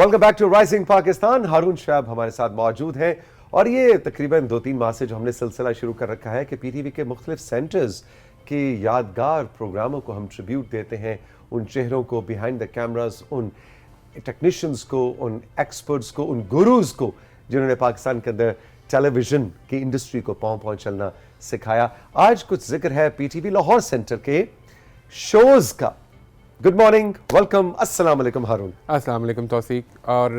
Welcome back to rising Pakistan. Haroon शैब हमारे साथ मौजूद हैं और ये तकरीबन 2-3 माह से जो हमने सिलसिला शुरू कर रखा है कि पीटीवी के मुख्तलिफ सेंटर्स के यादगार प्रोग्रामों को हम ट्रिब्यूट देते हैं, उन चेहरों को बिहाइंड द कैमरास, उन टेक्नीशियंस को, उन एक्सपर्ट्स को, उन गुरुज को जिन्होंने पाकिस्तान के अंदर टेलीविजन की इंडस्ट्री को पांव पांव चलना सिखाया। आज कुछ जिक्र है पीटीवी लाहौर सेंटर के शोज का। गुड मॉर्निंग, वेलकम, अस्सलाम वालेकुम हारून। अस्सलाम वालेकुम तौसीक। और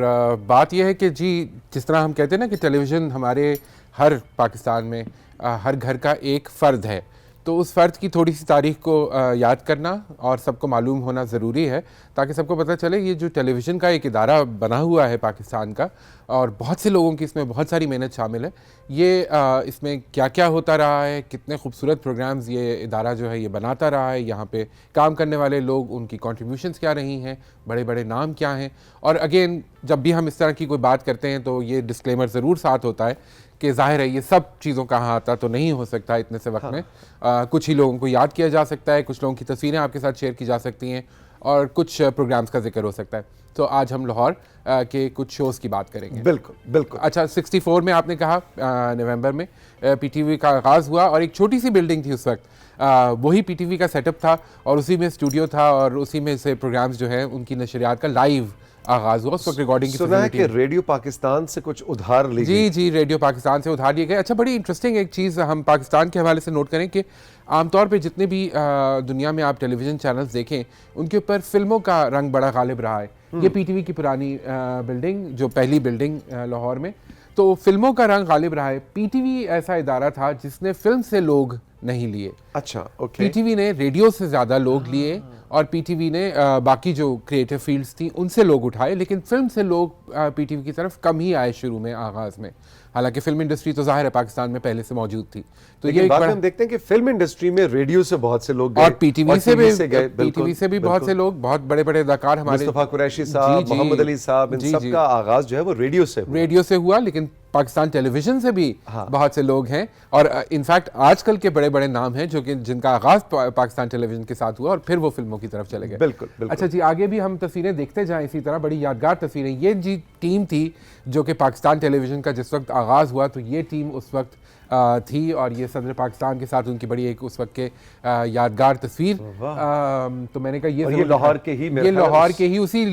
बात यह है कि जी जिस तरह हम कहते हैं ना कि टेलीविज़न हमारे हर पाकिस्तान में हर घर का एक फ़र्द है, तो उस फ़र्द की थोड़ी सी तारीख़ को याद करना और सबको मालूम होना ज़रूरी है ताकि सबको पता चले ये जो टेलीविज़न का एक इदारा बना हुआ है पाकिस्तान का और बहुत से लोगों की इसमें बहुत सारी मेहनत शामिल है, ये इसमें क्या क्या होता रहा है, कितने खूबसूरत प्रोग्राम्स ये इदारा जो है ये बनाता रहा है, यहाँ पे काम करने वाले लोग, उनकी कंट्रीब्यूशंस क्या रही हैं, बड़े बड़े नाम क्या हैं। और अगेन जब भी हम इस तरह की कोई बात करते हैं तो ये डिस्क्लेमर ज़रूर साथ होता है कि जाहिर है ये सब चीज़ों का हाथ तो नहीं हो सकता इतने से वक्त में। कुछ ही लोगों को याद किया जा सकता है, कुछ लोगों की तस्वीरें आपके साथ शेयर की जा सकती हैं और कुछ प्रोग्राम्स का जिक्र हो सकता है। तो आज हम लाहौर के कुछ शोज़ की बात करेंगे। बिल्कुल बिल्कुल। अच्छा, 64 में आपने कहा नवंबर में पीटीवी का आगाज़ हुआ और एक छोटी सी बिल्डिंग थी उस वक्त, वही पीटीवी का सेटअप था और उसी में स्टूडियो था और उसी में से प्रोग्राम्स जो हैं उनकी नशरियात का लाइव आगाज हुआ। उस वक्त रिकॉर्डिंग की सुना है कि रेडियो पाकिस्तान से कुछ उधार लिए गए। जी, रेडियो पाकिस्तान से उधार लिए गए। अच्छा, बड़ी इंटरेस्टिंग एक चीज़ हम पाकिस्तान के हवाले से नोट करें कि आमतौर पे जितने भी दुनिया में आप टेलीविज़न चैनल्स देखें उनके ऊपर फिल्मों का रंग बड़ा गालिब रहा है। ये पीटीवी की पुरानी बिल्डिंग, जो पहली बिल्डिंग लाहौर में, तो फिल्मों का रंग गालिब रहा है। पीटीवी ऐसा इदारा था जिसने फिल्म से लोग नहीं लिए। अच्छा, ओके। पीटीवी ने रेडियो से ज़्यादा लोग लिए और पीटीवी ने बाकी जो क्रिएटिव फील्ड्स थी उनसे लोग उठाए, लेकिन फिल्म से लोग पीटीवी की तरफ कम ही आए शुरू में, आगाज़ में। हालांकि फिल्म इंडस्ट्री तो जाहिर है पाकिस्तान में पहले से मौजूद थी, तो ये बाद में हम देखते हैं कि फिल्म इंडस्ट्री में रेडियो से बहुत से लोग गए और पीटीवी से भी बहुत से लोग, बहुत बड़े बड़े अदाकार हमारे, मुस्तफा कुरैशी साहब, मोहम्मद अली साहब, इन सब का आगाज जो है वो रेडियो से हुआ। लेकिन पाकिस्तान टेलीविजन से भी बहुत से लोग हैं और इनफैक्ट आजकल के बड़े बड़े नाम हैं जो कि जिनका आगाज पाकिस्तान टेलीविजन के साथ हुआ और फिर वो फिल्मों की तरफ चले गए। बिल्कुल। अच्छा जी, आगे भी हम तस्वीरें देखते जाएं इसी तरह, बड़ी यादगार तस्वीरें। ये जी टीम थी जो कि पाकिस्तान टेलीविजन का जिस वक्त आगाज़ हुआ तो ये टीम उस वक्त थी और ये सदर पाकिस्तान के साथ उनकी बड़ी एक उस वक्त के यादगार तस्वीर। तो मैंने कहा ये लाहौर के ही उसी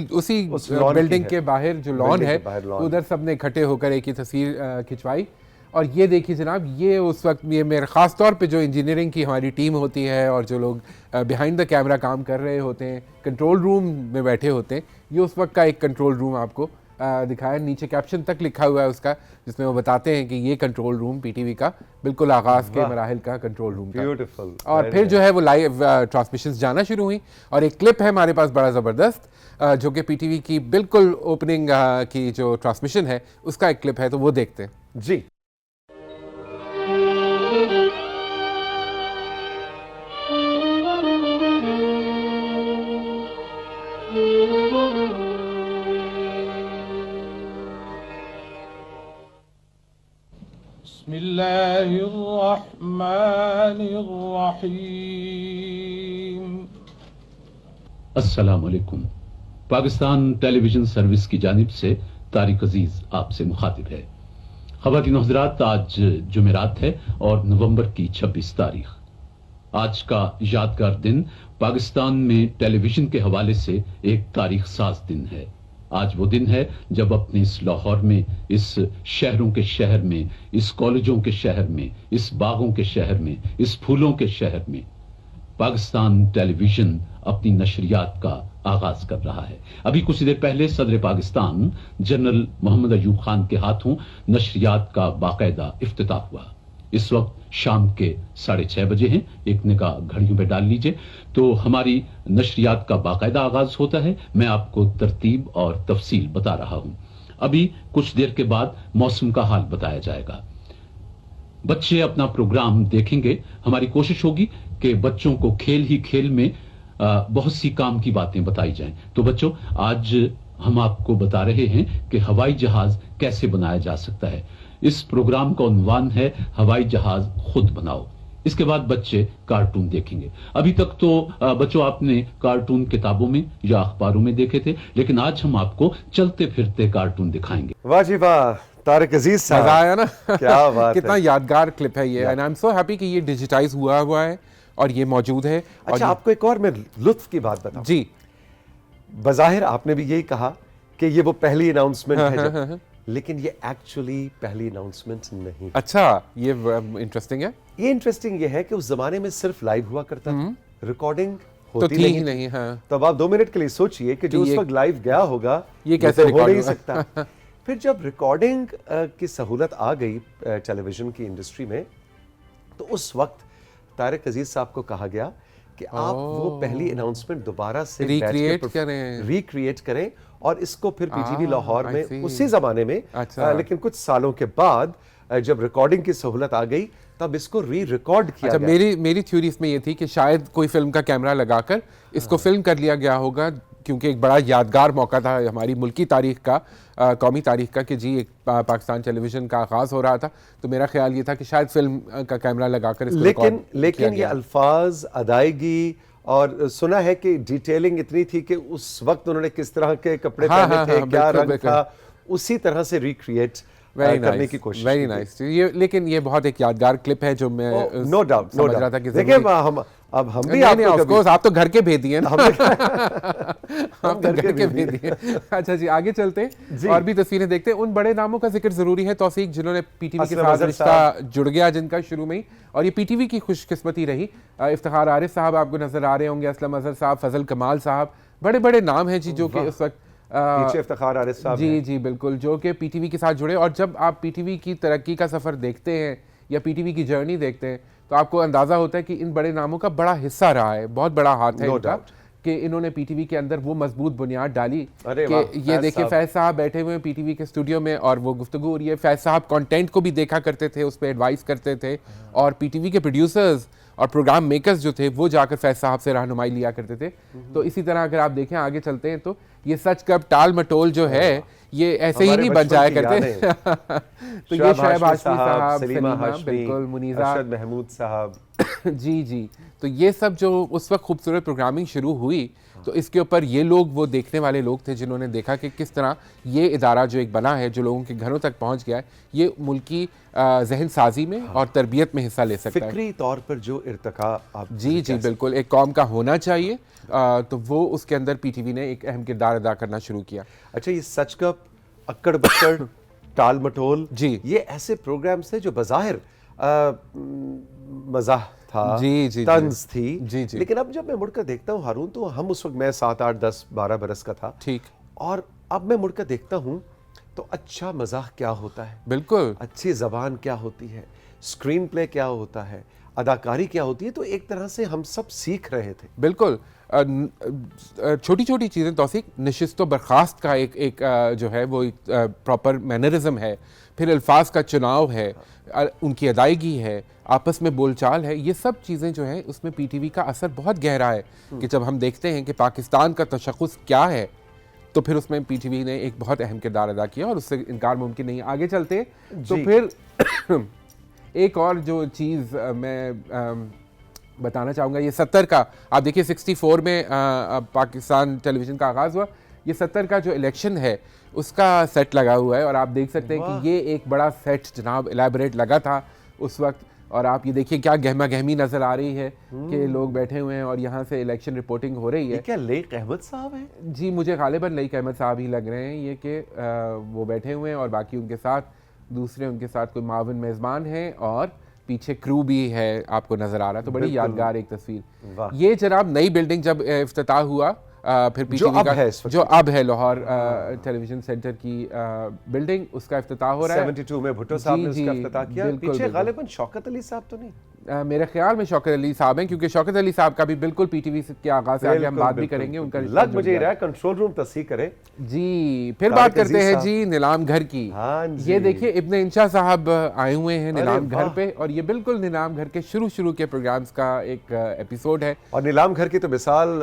बिल्डिंग के बाहर जो लॉन है उधर सब ने इकट्ठे होकर एक ही तस्वीर खिंचवाई। और ये देखिए जनाब, ये उस वक्त ये मेरे ख़ास तौर पे जो इंजीनियरिंग की हमारी टीम होती है और जो लोग बिहाइंड द कैमरा काम कर रहे होते हैं, कंट्रोल रूम में बैठे होते हैं, ये उस वक्त का एक कंट्रोल रूम आपको दिखाया। नीचे कैप्शन तक लिखा हुआ है उसका, जिसमें वो बताते हैं कि ये कंट्रोल रूम पीटीवी का बिल्कुल आगाज़ के मराहिल का कंट्रोल रूम था। और फिर जो है वो लाइव ट्रांसमिशंस जाना शुरू हुई और एक क्लिप है हमारे पास बड़ा ज़बरदस्त जो कि पीटीवी की बिल्कुल ओपनिंग की जो ट्रांसमिशन है उसका एक क्लिप है, तो वो देखते हैं जी। अस्सलाम वालेकुम। पाकिस्तान टेलीविजन सर्विस की जानिब से तारिक अजीज आपसे मुखातिब है। ख़वातीन हज़रात, आज जुमेरात है और नवंबर की 26 तारीख। आज का यादगार दिन पाकिस्तान में टेलीविजन के हवाले से एक तारीख साज दिन है। आज वो दिन है जब अपने इस लाहौर में, इस शहरों के शहर में, इस कॉलेजों के शहर में, इस बागों के शहर में, इस फूलों के शहर में पाकिस्तान टेलीविजन अपनी नशरियात का आगाज कर रहा है। अभी कुछ देर पहले सदर पाकिस्तान जनरल मोहम्मद अयूब खान के हाथों नशरियात का बाकायदा इफ्तिताह हुआ। इस वक्त शाम के 6:30 बजे हैं। एक निगाह घड़ियों पे डाल लीजिए तो हमारी नशरियात का बाकायदा आगाज होता है। मैं आपको तरतीब और तफसील बता रहा हूं। अभी कुछ देर के बाद मौसम का हाल बताया जाएगा। बच्चे अपना प्रोग्राम देखेंगे। हमारी कोशिश होगी कि बच्चों को खेल ही खेल में बहुत सी काम की बातें बताई जाएं। तो बच्चों, आज हम आपको बता रहे हैं कि हवाई जहाज कैसे बनाया जा सकता है। इस प्रोग्राम का उन्वान है हवाई जहाज खुद बनाओ। इसके बाद बच्चे कार्टून देखेंगे। अभी तक तो बच्चों आपने कार्टून किताबों में या अखबारों में देखे थे, लेकिन आज हम आपको चलते फिरते कार्टून दिखाएंगे। वाह जी वाह, तारिक अजीज साहब, मजा आया ना? क्या बात कितना है। यादगार क्लिप है ये, and I am so happy कि ये डिजिटाइज हुआ है और ये मौजूद है। और अच्छा, आपको एक और मैं लुत्फ की बात बताऊं। जी, बज़ाहिर आपने भी यही कहा कि ये वो पहली अनाउंसमेंट है लेकिन ये एक्चुअली पहली अनाउंसमेंट नहीं। अच्छा, ये इंटरेस्टिंग है। ये इंटरेस्टिंग ये है कि उस जमाने में सिर्फ लाइव हुआ करता था, रिकॉर्डिंग तो होती थी ही नहीं। नहीं। हाँ, तो अब आप 2 मिनट के लिए सोचिए कि जो उस वक्त लाइव गया होगा ये कैसे तो हो रिकॉर्ड नहीं होगा? सकता। फिर जब रिकॉर्डिंग की सहूलत आ गई टेलीविजन की इंडस्ट्री में, तो उस वक्त तारिक अजीज साहब को कहा गया कि आप वो पहली अनाउंसमेंट दोबारा से रिक्रिएट करें और इसको फिर पीटीवी लाहौर में उसी जमाने में लेकिन कुछ सालों के बाद जब रिकॉर्डिंग की सहूलत आ गई तब इसको रिकॉर्ड किया गया। मेरी थ्योरी इसमें ये थी कि शायद कोई फिल्म का कैमरा लगाकर इसको फिल्म कर लिया गया होगा, क्योंकि एक बड़ा यादगार मौका था हमारी मुल्की तारीख का, कौमी तारीख का, कि जी एक पाकिस्तान टेलीविजन का आगाज हो रहा था। तो मेरा ख्याल ये था कि शायद फिल्म का कैमरा लगाकर इसको लेकिन ये अल्फाज, अदायगी और सुना है कि डिटेलिंग इतनी थी कि उस वक्त उन्होंने किस तरह के कपड़े पहने थे, क्या रंग था, उसी तरह से रिक्रिएट करने की कोशिश। Very nice. ये लेकिन ये बहुत एक यादगार क्लिप है जो मैं नो डाउट समझ रहा था कि देखिए अब हम भी ऑफ कोर्स आप तो घर के भेज दिए ना। आप तो घर के भेज दिए। अच्छा जी, आगे चलते हैं और भी तस्वीरें देखते हैं। उन बड़े नामों का जिक्र जरूरी है तौफीक, जिन्होंने पीटीवी के साथ रिश्ता जुड़ गया जिनका शुरू में ही, और ये पीटीवी की खुशकिस्मती रही। इफ्तिखार आरिफ साहब आपको नजर आ रहे होंगे, असलम अजहर साहब, फजल कमाल साहब, बड़े बड़े नाम हैं जी जो कि उस वक्त इफ्तिखार आरिफ साहब जी बिल्कुल, जो कि पीटीवी के साथ जुड़े। और जब आप पीटीवी की तरक्की का सफर देखते हैं या पीटीवी की जर्नी देखते हैं तो आपको अंदाजा होता है कि इन बड़े नामों का बड़ा हिस्सा रहा है, बहुत बड़ा हाथ है इनका, कि इन्होंने पीटीवी के अंदर वो मजबूत बुनियाद डाली कि ये देखिए फैज साहब बैठे हुए हैं पीटीवी के स्टूडियो में और वो गुफ्तगू हो रही है। फैज साहब कंटेंट को भी देखा करते थे, उस पर एडवाइस करते थे, और पीटीवी के प्रोड्यूसर्स और प्रोग्राम मेकर्स जो थे वो जाकर फैज साहब से रहनुमाई लिया करते थे। तो इसी तरह अगर आप देखें, आगे चलते हैं, तो ये सच कब टाल मटोल जो है ये ऐसे ही नहीं बन जाया करते। तो ये शोएब हाशमी साहब, सलीमा, बिल्कुल, मुनीजा, अरशद महमूद साहब जी तो ये सब जो उस वक्त खूबसूरत प्रोग्रामिंग शुरू हुई, तो इसके ऊपर ये लोग, वो देखने वाले लोग थे जिन्होंने देखा कि किस तरह ये इदारा जो एक बना है, जो लोगों के घरों तक पहुंच गया है, ये मुल्की जहन साजी में और तरबियत में हिस्सा ले सकता है। फिक्री तौर पर जो इर्तिका आप जी बिल्कुल एक कौम का होना चाहिए, तो वो उसके अंदर पीटीवी ने एक अहम किरदार अदा करना शुरू किया। अच्छा, ये सच कप, अक्कड़ बक्कड़, टाल मटोल, जी ये ऐसे प्रोग्राम्स थे जो बज़ाहिर मज़ाह था, जी तंज थी, जी लेकिन अब जब मैं मुड़कर देखता हूँ हारून, तो हम उस वक्त, मैं 7, 8, 10, 12 बरस का था, ठीक, और अब मैं मुड़कर देखता हूँ तो अच्छा मज़ाह क्या होता है, बिल्कुल अच्छी ज़बान क्या होती है, स्क्रीन प्ले क्या होता है, अदाकारी क्या होती है, तो एक तरह से हम सब सीख रहे थे। बिल्कुल छोटी छोटी चीज़ें, तौसीक, नशिस्त व बर्खास्त का एक जो है वो एक प्रॉपर मैनरिज्म है, फिर अल्फाज का चुनाव है, उनकी अदायगी है, आपस में बोलचाल है, ये सब चीज़ें जो हैं उसमें पीटीवी का असर बहुत गहरा है। कि जब हम देखते हैं कि पाकिस्तान का तशख़्ख़ुस क्या है, तो फिर उसमें पीटीवी ने एक बहुत अहम किरदार अदा किया और उससे इनकार मुमकिन नहीं है। आगे चलते तो फिर एक और जो चीज़ मैं बताना चाहूँगा, ये 70 का, आप देखिए 64 में पाकिस्तान टेलीविज़न का आगाज़ हुआ, ये 70 का जो इलेक्शन है उसका सेट लगा हुआ है, और आप देख सकते हैं कि ये एक बड़ा सेट जनाब एलैबोरेट लगा था उस वक्त, और आप ये देखिए क्या गहमा गहमी नज़र आ रही है कि लोग बैठे हुए हैं और यहाँ से इलेक्शन रिपोर्टिंग हो रही है। ये क्या लईक अहमद साहब हैं? जी, मुझे गालिबन लईक अहमद साहब ही लग रहे हैं ये, कि वो बैठे हुए हैं और बाकी उनके साथ दूसरे उनके साथ कोई मावन मेज़बान है और पीछे क्रू भी है, आपको नजर आ रहा है। तो बड़ी यादगार एक तस्वीर। ये जनाब नई बिल्डिंग जब इफ्तिताह हुआ, फिर पीटीवी का जो अब है लाहौर टेलीविजन सेंटर की बिल्डिंग, उसका इफ्तिताह हो रहा है। 72 में भुट्टो साहब ने उसका इफ्तिताह किया। पीछे गालिबन शौकत अली साहब तो नहीं? मेरे ख्याल में शौकत अली साहब हैं, क्योंकि शौकत अली साहब का भी बिल्कुल पीटीवी के आगाज से आगे हम बात भी करेंगे। उनका लग मुझे रहा है कंट्रोल रूम तस्हीह करे जी। फिर बात करते हैं जी नीलाम घर की। ये देखिए इब्ने इंशा साहब आए हुए हैं नीलाम घर पे, और ये बिल्कुल नीलाम घर के शुरू के प्रोग्राम्स का एक एपिसोड है। और नीलाम घर की तो मिसाल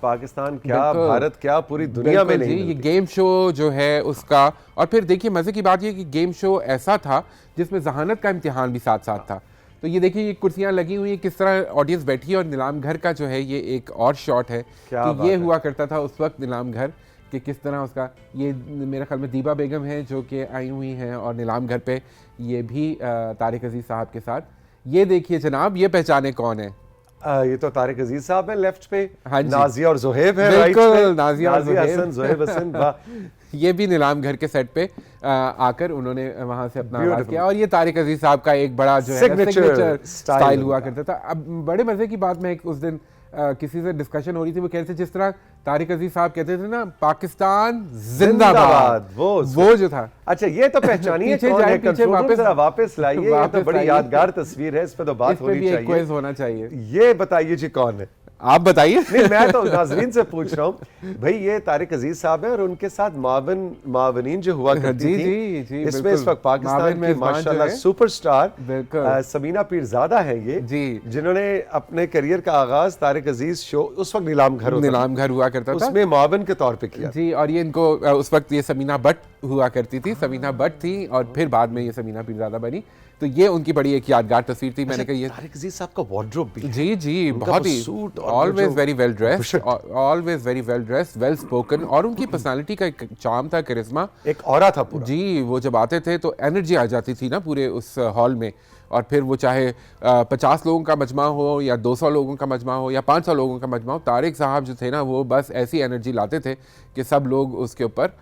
पाकिस्तान क्या, भारत क्या, पूरी दुनिया में नहीं। ये गेम शो जो है उसका, और फिर देखिए मजे की बात ये कि गेम शो ऐसा था जिसमें जहानत का इम्तिहान भी साथ साथ था। तो ये देखिए ये कुर्सियां लगी हुई हैं, किस तरह ऑडियंस बैठी है। और नीलाम घर का जो है ये एक और शॉट है क्या कि बात ये है। हुआ करता था उस वक्त नीलाम घर कि किस तरह उसका ये मेरे ख्याल में दीबा बेगम है जो कि आई हुई हैं और नीलाम घर पे ये भी तारिक अजीज साहब के साथ। ये देखिए जनाब, ये पहचाने कौन है? ये तो तारिक अजीज साहब है लेफ्ट पे, हाँ जी। नाजिया और जोहेब है राइट बिल्कुल, पे, नाजिया और नाजिया जोहेब। हसन, जोहेब हसन, वाह। ये भी नीलाम घर के सेट पे आकर उन्होंने वहां से अपना आगाज Beautiful. किया। और ये तारिक अजीज साहब का एक बड़ा जो है Signature सिग्नेचर style स्टाइल हुआ उनका। करता था। अब बड़े मजे की बात, मैं उस दिन किसी से डिस्कशन हो रही थी, वो कह रहे थे जिस तरह तारिक अजीज साहब कहते थे ना, पाकिस्तान जिंदाबाद, वो जो था। अच्छा ये तो पहचानिए पीछे कौन जाए, है, पीछे कंट्रोल रूम वापस- जरा वापस लाइए, ये तो वापस बड़ी लाइए। यादगार तस्वीर है, इस पे तो बात इस पे होनी भी एक चाहिए। क्विज होना चाहिए। ये बताइए जी कौन है? आप बताइए। नहीं मैं तो नाजरीन से पूछ रहा हूँ भाई, ये तारिक अजीज साहब है और उनके साथ मावनीन जो हुआ करती जी, थी, जी, जी, इसमें बिल्कुल। इस वक्त पाकिस्तान माविन की मेजबान जो माशाल्लाह है, सुपरस्टार बिल्कुल। समीना पीरजादा है ये, जी। जिन्होंने अपने करियर का आगाज तारिक अजीज शो उस वक्त नीलाम घर होता था, नीलाम घर हुआ करता था उसमें मावन के तौर पे किया। जी। और ये इनको उस वक्त ये समीना बट हुआ करती थी, समीना बट थी और फिर बाद में ये समीना पीरजादा बनी। तो ये उनकी बड़ी एक यादगार तस्वीर थी। मैंने कहा ये तारिक अजीज साहब का वार्डरोब भी है। जी जी उनका बहुत वो ही सूट और ऑलवेज जो very well dressed, bush shirt. Always very well dressed, well spoken. और उनकी पर्सनालिटी का एक चार्म था, करिश्मा। एक औरा था पूरा। जी, वो जब आते थे तो एनर्जी आ जाती थी ना पूरे उस हॉल में। और फिर वो चाहे 50 लोगों का मजमा हो या 200 लोगों का मजमा हो या 500 लोगों का मजमा हो, तारिक साहब जो थे ना वो बस ऐसी एनर्जी लाते थे कि सब लोग उसके ऊपर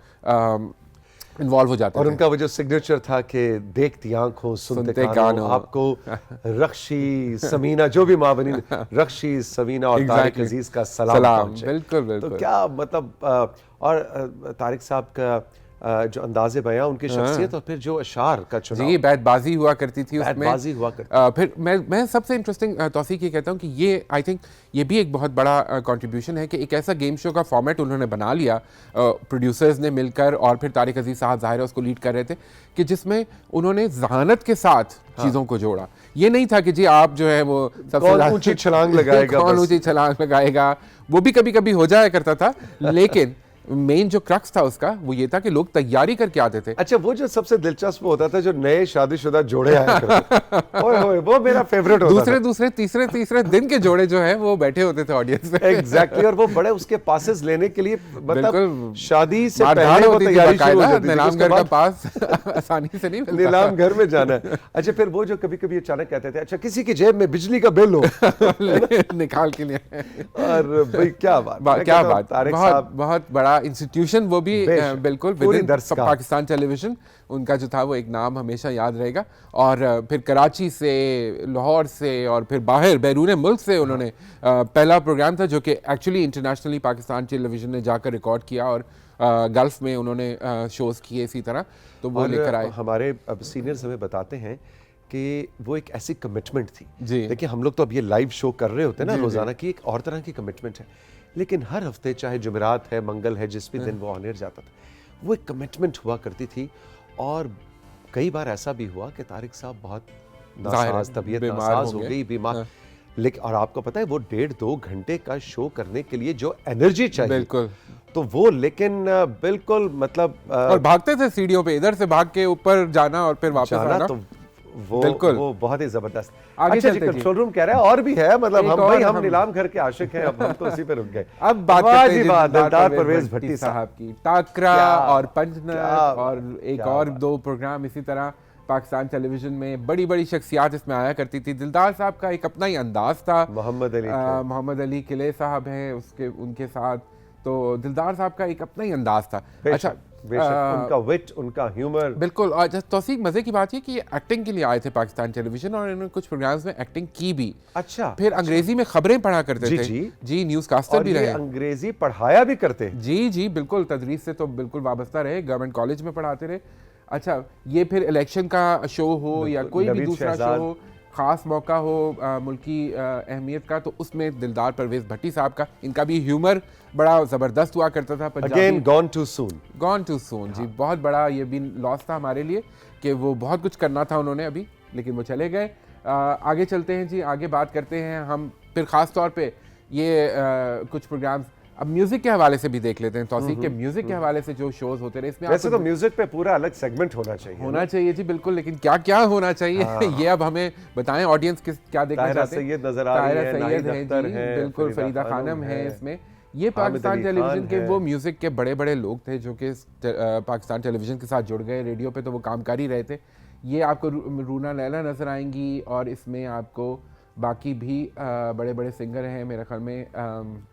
इन्वॉल्व हो जाते और थे। उनका वो जो सिग्नेचर था कि देखती आंखों सुनते सुनते कानों, कानों। आपको रक्षी समीना जो भी मावनी रक्षी समीना और तारिक Exactly. अजीज का सलाम पहुंचे। बिल्कुल तो बिल्कुल। क्या मतलब और तारिक साहब का जो अंदाज़े बयां, उनकी शख्सियत और फिर जो अशार का चुनाव, जी, बैतबाजी हुआ करती थी उसमें। बैतबाजी हुआ करती फिर मैं सबसे इंटरेस्टिंग तौसीक ये कहता हूँ कि ये आई थिंक ये भी एक बहुत बड़ा कंट्रीब्यूशन है कि एक ऐसा गेम शो का फॉर्मेट उन्होंने बना लिया, प्रोड्यूसर्स ने मिलकर, और फिर तारिक अजीज साहब ज़ाहिर है उसको लीड कर रहे थे, कि जिसमें उन्होंने जहानत के साथ चीज़ों को जोड़ा। ये नहीं था कि जी आप जो है वो कौन ऊंची छलांग लगाएगा, कौन बस। ऊंची छलांग लगाएगा, वो भी कभी कभी हो जाया करता था, लेकिन मेन जो क्रक्स था उसका वो ये था कि लोग तैयारी करके आते थे। अच्छा वो जो सबसे दिलचस्प होता था, जो नए शादीशुदा जोड़े आया करते ओए होए, वो मेरा फेवरेट होता था। दूसरे तीसरे दिन के जोड़े जो है वो बैठे होते थे ऑडियंस में। एग्जैक्टली और वो बड़े उसके पासेस लेने के लिए, मतलब बिल्कुल। शादी से मारधाड़ पहले वो होती थी तैयारी शुरू हो बाकायदा, जाती थी, नीलाम उसके घर का बाद पास आसानी से नहीं मिलता। नीलाम घर में जाना है। अच्छा फिर वो जो कभी कभी अचानक कहते थे, अच्छा किसी की जेब में बिजली का बिल हो निकाल के लिए। और भाई क्या बात, मैं क्या कहता हूँ, बात, तारिक बहुत साहब बहुत बड़ा इंस्टीट्यूशन वो भी, बेशक, बिल्कुल पूरी विदिन दरसगाह। पाकिस्तान टेलीविजन उनका जो था वो एक नाम हमेशा याद रहेगा। और फिर कराची से, लाहौर से और फिर बाहर बैरून मुल्क से उन्होंने पहला प्रोग्राम था जो कि एक्चुअली इंटरनेशनली पाकिस्तान टेलीविजन ने जाकर रिकॉर्ड किया, और गल्फ में उन्होंने शोज़ किए इसी तरह, तो वो लेकर आए। हमारे अब सीनियर्स हमें बताते हैं कि वो एक ऐसी कमिटमेंट थी। जी। देखिए हम लोग तो अब ये लाइव शो कर रहे होते हैं ना जी, रोजाना की, एक और तरह की कमिटमेंट है, लेकिन हर हफ्ते चाहे जुमेरात है, मंगल है, जिस भी दिन वो ऑन एयर जाता था, वो एक कमिटमेंट हुआ करती थी। और कई बार ऐसा भी हुआ कि तारिक साहब बहुत जाहिर है, नासाज, तबीयत बीमार नासाज हो हो गए। गई, बीमार। हाँ। लेकिन और आपको पता है वो 1.5-2 घंटे का शो करने के लिए जो एनर्जी चाहिए, बिल्कुल। तो वो लेकिन बिल्कुल मतलब और भागते थे सीढ़ियों पे, इधर से भाग के ऊपर जाना और फिर वापस जाना, आना। तो वो बिल्कुल। वो बहुत ही जबरदस्त। आगे अच्छा जी, चलते जी। कंट्रोल रूम कह रहा है और भी है, मतलब एक हम और भाई हम हम- नीलाम घर के आशिक हैं, अब हम तो उसी पे रुक गए। अब बात वाह करते जी हैं जी वाह, दिलदार दिलदार परवेज भट्टी साहब की टाकरा क्या- और पंचनर क्या- और एक क्या और बात। 2 प्रोग्राम इसी तरह पाकिस्तान टेलीविजन में बड़ी बड़ी शख्सियात इसमें आया करती थी। दिलदार साहब का एक अपना ही अंदाज था। मोहम्मद अली मोहम्मद अली किले साहब हैं उसके उनके साथ, तो दिलदार साहब का एक अपना ही अंदाज था। अच्छा बेशक उनका विट, उनका ह्यूमर, बिल्कुल। और तौसीक मजे की बात है कि ये एक्टिंग के लिए आए थे पाकिस्तान टेलीविजन, और इन्होंने कुछ प्रोग्राम्स में एक्टिंग की भी। अच्छा फिर अंग्रेजी में खबरें पढ़ा करते जी, थे। जी। जी, न्यूज़ कास्टर और भी ये रहे। अंग्रेजी पढ़ाया भी करते हैं। जी जी बिल्कुल, तदरीस से तो बिल्कुल वाबस्ता रहे, गवर्नमेंट कॉलेज में पढ़ाते रहे। अच्छा ये फिर इलेक्शन का शो हो या कोई भी नवीद दूसरा शहजाद। शो हो, ख़ास मौका हो मुल्की अहमियत का, तो उसमें दिलदार परवेज़ भट्टी साहब का, इनका भी ह्यूमर बड़ा ज़बरदस्त हुआ करता था। Again gone too soon. Gone too soon जी, बहुत बड़ा ये भी लॉस था हमारे लिए कि वो बहुत कुछ करना था उन्होंने अभी, लेकिन वो चले गए। आगे चलते हैं जी, आगे बात करते हैं हम फिर ख़ास तौर पे ये कुछ प्रोग्राम्स अब म्यूजिक के हवाले से भी देख लेते हैं तौसीक के म्यूजिक के हवाले से जो शोज होते रहे इसमें वैसे तो म्यूजिक पे पूरा अलग सेगमेंट होना चाहिए जी बिल्कुल, लेकिन क्या क्या होना चाहिए ये अब हमें बताएं, ऑडियंस क्या देखना चाहते हैं। सैयद नजर आ रही है, सैयद हैं जी, बिल्कुल, फरीदा खानम है इसमें। ये पाकिस्तान टेलीविजन के वो म्यूजिक के बड़े बड़े लोग थे जो कि पाकिस्तान टेलीविजन के साथ जुड़ गए। रेडियो पे तो वो काम कर ही रहे थे। ये आपको रूना लैला नजर आएंगी और इसमें आपको बाकी भी बड़े बड़े सिंगर हैं मेरे ख्याल में।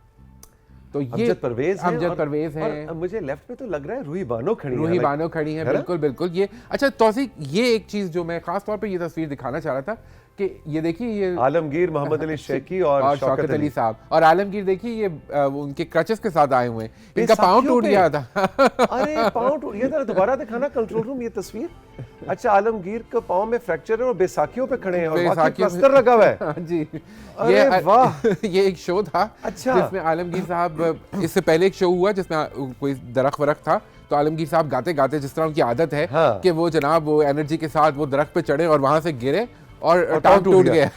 तो ये अमजद परवेज हैं और मुझे लेफ्ट पे तो लग रहा है रूही बानो खड़ी है बिल्कुल बिल्कुल। ये अच्छा तौसीक, ये एक चीज जो मैं खास तौर पे ये तस्वीर दिखाना चाह रहा था कि ये देखिए, ये आलमगीर मोहम्मद अली शेखी और शौकत अली साहब। और आलमगीर देखिए ये उनके क्रचेस के साथ आए हुए हैं, इनका पाँव टूट गया था। अरे पाँव टूट गया था, दोबारा दिखाना कंट्रोल रूम ये तस्वीर। अच्छा, आलमगीर का पाँव में फ्रैक्चर है और बैसाखियों पे खड़े हैं और बाकी प्लास्टर लगा हुआ है। जी, अरे वाह। ये एक शो था अच्छा, जिसमें आलमगीर साहब, इससे पहले एक शो हुआ जिसमें कोई दरख्त वरख्त था, तो आलमगीर साहब गाते गाते, जिस तरह उनकी आदत है कि वो जनाब वो एनर्जी के साथ वो दरख्त पे चढ़े और वहां से गिरे और टांग टूट गया।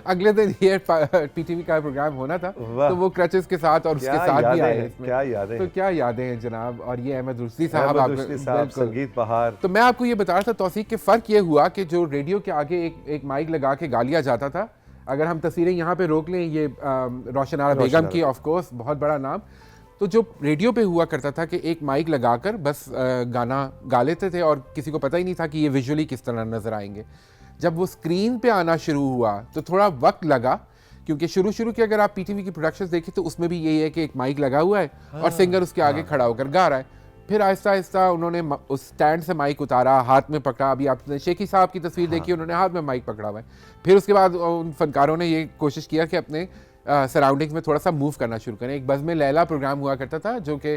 अगले दिन ये पीटीवी का प्रोग्राम होना था, तो वो क्रचेस के साथ और उसके साथ भी आए इसमें। क्या यादें, तो क्या यादें हैं जनाब। और ये अहमद रुश्दी साहब, संगीत बहार। तो मैं आपको ये बता रहा था तौसीक के फर्क ये हुआ कि जो रेडियो के आगे एक माइक लगा के गा लिया जाता था। अगर हम तस्वीरें यहाँ पे रोक लें, ये रोशन आरा बेगम की, ऑफ कोर्स बहुत बड़ा नाम। तो जो रेडियो पे हुआ करता था कि एक माइक लगाकर बस गाना गा लेते थे और किसी को पता ही नहीं था कि ये विजुअली किस तरह नजर आएंगे। जब वो स्क्रीन पे आना शुरू हुआ तो थोड़ा वक्त लगा, क्योंकि शुरू के अगर आप पीटीवी की प्रोडक्शंस देखें तो उसमें भी यही है कि एक माइक लगा हुआ है और सिंगर उसके आगे खड़ा होकर गा रहा है। फिर आहिस्ता आहिस्ता उन्होंने उस स्टैंड से माइक उतारा, हाथ में पकड़ा। अभी आपने शेखी साहब की तस्वीर देखी, उन्होंने हाथ में माइक पकड़ा हुआ है। फिर उसके बाद उन फनकारों ने ये कोशिश किया कि अपने सराउंडिंग्स में थोड़ा सा मूव करना शुरू करें। एक बज़्म लैला प्रोग्राम हुआ करता था जो कि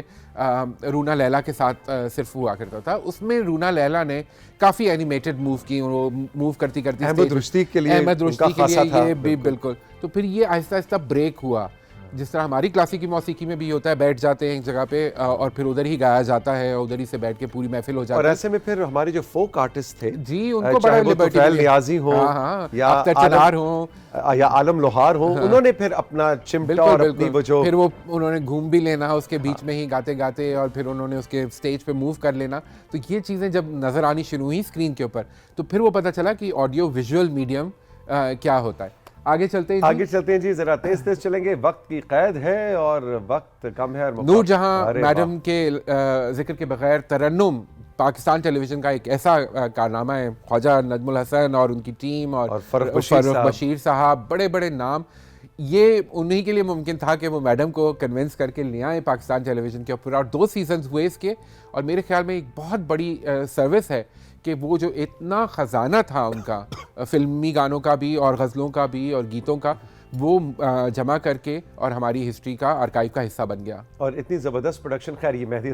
रूना लैला के साथ सिर्फ हुआ करता था। उसमें रूना लैला ने काफ़ी एनिमेटेड मूव की, वो मूव करती करती अहमद रुश्दी के लिए ये भी बिल्कुल। तो फिर ये आहिस्ता आहिस्ता ब्रेक हुआ, जिस तरह हमारी क्लासिकी मौसीकी में भी होता है, बैठ जाते हैं एक जगह पे और फिर उधर ही गाया जाता है, उधर ही से बैठ के पूरी महफिल हो जाती है। और ऐसे में फिर हमारे जो फोक आर्टिस्ट थे जी, उनको बड़ा लिबर्टी, नियाजी हो या अख्तर चनार हो या आलम लोहार हो, उन्होंने फिर अपना चिमटा और अपनी वो जो फिर वो उन्होंने घूम भी लेना उसके बीच में ही गाते गाते, और फिर उन्होंने उसके स्टेज पे मूव कर लेना। तो ये चीज़ें जब नज़र आनी शुरू हुई स्क्रीन के ऊपर, तो फिर वो पता चला कि ऑडियो विजुअल मीडियम क्या होता है। आगे चलते हैं जी, जरा तेज चलेंगे, वक्त की कैद है और वक्त कम है। और नूरजहां मैडम के जिक्र के बगैर तरन्नुम पाकिस्तान टेलीविजन का एक ऐसा कारनामा है। ख्वाजा नजमुल हसन और उनकी टीम और फर्रुख बशीर साहब, बड़े बड़े नाम, ये उन्हीं के लिए मुमकिन था कि वो मैडम को कन्विंस करके ले आए पाकिस्तान टेलीविजन के ऊपर। और 2 सीजन्स हुए इसके, और मेरे ख्याल में एक बहुत बड़ी सर्विस है कि वो जो इतना ख़जाना था उनका फिल्मी गानों का भी और गज़लों का भी और गीतों का, वो जमा करके और हमारी हिस्ट्री का आर्काइव का हिस्सा बन गया। और इतनी ज़बरदस्त प्रोडक्शन। खैर, ये मेहदी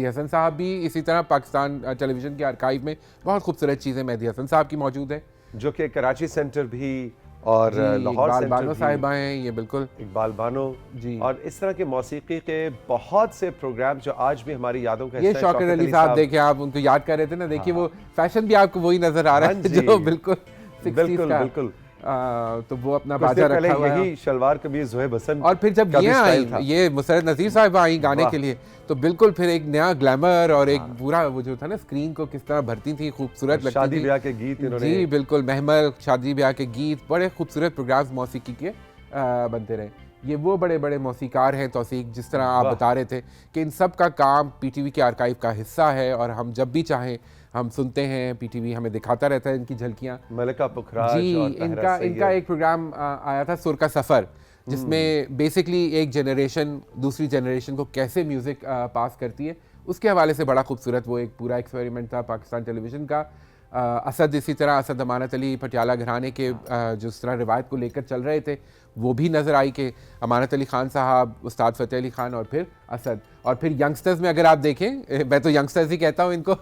हसन साहब भी इसी तरह पाकिस्तान टेलीविज़न के आर्काइव में बहुत खूबसूरत चीज़ें मेहदी हसन साहब की मौजूद है, जो कि कराची सेंटर भी और लाहौर सेंटर बानो साहिबा हैं। ये बिल्कुल इकबाल बानो जी। और इस तरह के मौसीकी के बहुत से प्रोग्राम जो आज भी हमारी यादों का ये शौकत अली साहब देखे, आप उनको याद कर रहे थे ना, देखिए वो फैशन भी आपको वही नजर आ रहा है जो बिल्कुल 60s का। बिल्कुल। तो वो अपना बाजा रखा हुआ है। यही शलवार कमीज ज़ोहे हसन। और फिर जब ये आई, ये मुसरत नज़ीर साहिबा आई गाने के लिए, तो बिल्कुल फिर एक नया ग्लैमर और एक पूरा वो जो था ना, स्क्रीन को किस तरह भरती थी, खूबसूरत लगती थी। शादी ब्याह के गीत इन्होंने, जी बिल्कुल, महमल, शादी ब्याह के गीत, बड़े खूबसूरत प्रोग्राम्स मौसीकी के बनते रहे। ये वो बड़े बड़े मौसीकार हैं तौसीक, जिस तरह आप बता रहे थे कि इन सब का काम पीटीवी के आर्काइव का हिस्सा है, और हम जब भी चाहें हम सुनते हैं, पीटीवी हमें दिखाता रहता है इनकी झलकियाँ। मलिका पुखराज जी, इनका एक प्रोग्राम आया था सुर का सफ़र, जिसमें बेसिकली एक जनरेशन दूसरी जनरेशन को कैसे म्यूज़िक पास करती है, उसके हवाले से बड़ा खूबसूरत वो एक पूरा एक्सपेरिमेंट था पाकिस्तान टेलीविज़न का। असद, इसी तरह असद अमानत अली पटियाला घराने के जिस तरह रिवायत को लेकर चल रहे थे, वो भी नज़र आई कि अमानत अली ख़ान साहब, उस्ताद फ़तेह अली ख़ान और फिर असद। और फिर यंगस्टर्स में अगर आप देखें, मैं तो यंगस्टर्स ही कहता हूँ इनको,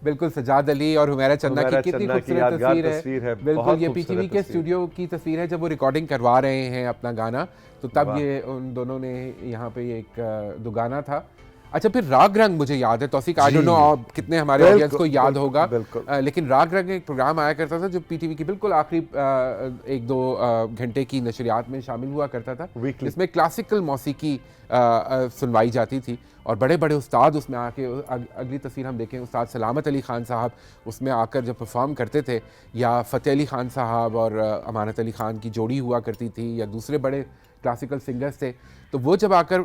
बिल्कुल सजाद अली और हुमैरा चन्ना की कितनी खूबसूरत तस्वीर है। बिल्कुल, ये पीटीवी के स्टूडियो की तस्वीर है जब वो रिकॉर्डिंग करवा रहे हैं अपना गाना, तो तब ये उन दोनों ने यहाँ पे एक दो गाना था अच्छा, फिर राग रंग मुझे याद है तौसीक, आई जी। डोंट नो कितने हमारे बिल्कुल, ऑडियंस को याद बिल्कुल, होगा। बिल्कुल। लेकिन राग रंग एक प्रोग्राम आया करता था जो पीटीवी की बिल्कुल आखिरी 1-2 घंटे की नशरियात में शामिल हुआ करता था, Weekly। जिसमें क्लासिकल मौसीकी सुनवाई जाती थी और बड़े बड़े उस्ताद उसमें आके अगली तस्वीर हम देखें, उस्ताद सलामत अली खान साहब उसमें आकर जब परफॉर्म करते थे, या फ़तेह अली खान साहब और अमानत अली खान की जोड़ी हुआ करती थी, या दूसरे बड़े क्लासिकल सिंगर्स थे, तो वो जब आकर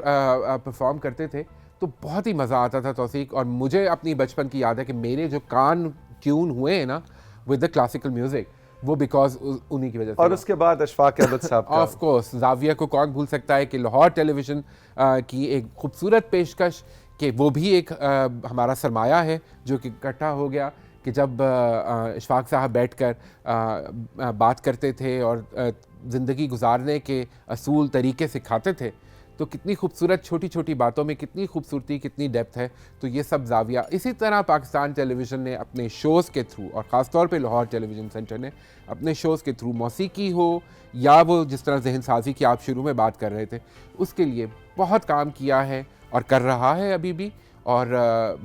परफॉर्म करते थे तो बहुत ही मज़ा आता था तौसीक। और मुझे अपनी बचपन की याद है कि मेरे जो कान ट्यून हुए हैं ना विद द क्लासिकल म्यूज़िक, वो बिकॉज उन्हीं की वजह से। और उसके बाद अशफाक अहमद साहब का ऑफ कोर्स जाविया को कौन भूल सकता है कि लाहौर टेलीविज़न की एक खूबसूरत पेशकश, कि वो भी एक हमारा सरमाया है जो कि इकट्ठा हो गया कि जब इशफाक साहब बैठकर बात करते थे और ज़िंदगी गुजारने के असूल तरीके सिखाते थे, तो कितनी खूबसूरत छोटी छोटी बातों में कितनी खूबसूरती, कितनी डेप्थ है। तो ये सब जाविया, इसी तरह पाकिस्तान टेलीविज़न ने अपने शोज़ के थ्रू, और ख़ास तौर पे लाहौर टेलीविज़न सेंटर ने अपने शोज़ के थ्रू, मौसीकी हो या वो जिस तरह जहन साजी की आप शुरू में बात कर रहे थे, उसके लिए बहुत काम किया है और कर रहा है अभी भी। और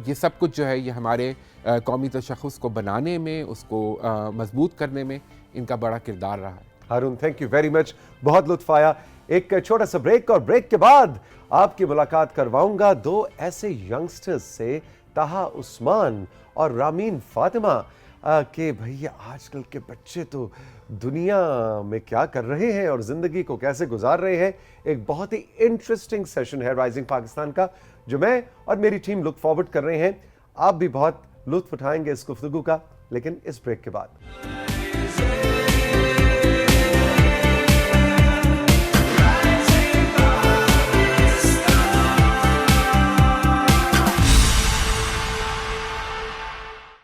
ये सब कुछ जो है ये हमारे कौमी तशख़्ख़ुस को बनाने में, उसको मजबूत करने में इनका बड़ा किरदार रहा है। हारून, थैंक यू वेरी मच, बहुत लुत्फ आया। एक छोटा सा ब्रेक, और ब्रेक के बाद आपकी मुलाकात करवाऊंगा दो ऐसे यंगस्टर्स से, ताहा उस्मान और रामीन फातिमा, कि भैया आजकल के बच्चे तो दुनिया में क्या कर रहे हैं और ज़िंदगी को कैसे गुजार रहे हैं। एक बहुत ही इंटरेस्टिंग सेशन है राइजिंग पाकिस्तान का, जो मैं और मेरी टीम लुक फॉरवर्ड कर रहे हैं। आप भी बहुत लुत्फ उठाएंगे इस गुफ्तगू का, लेकिन इस ब्रेक के बाद।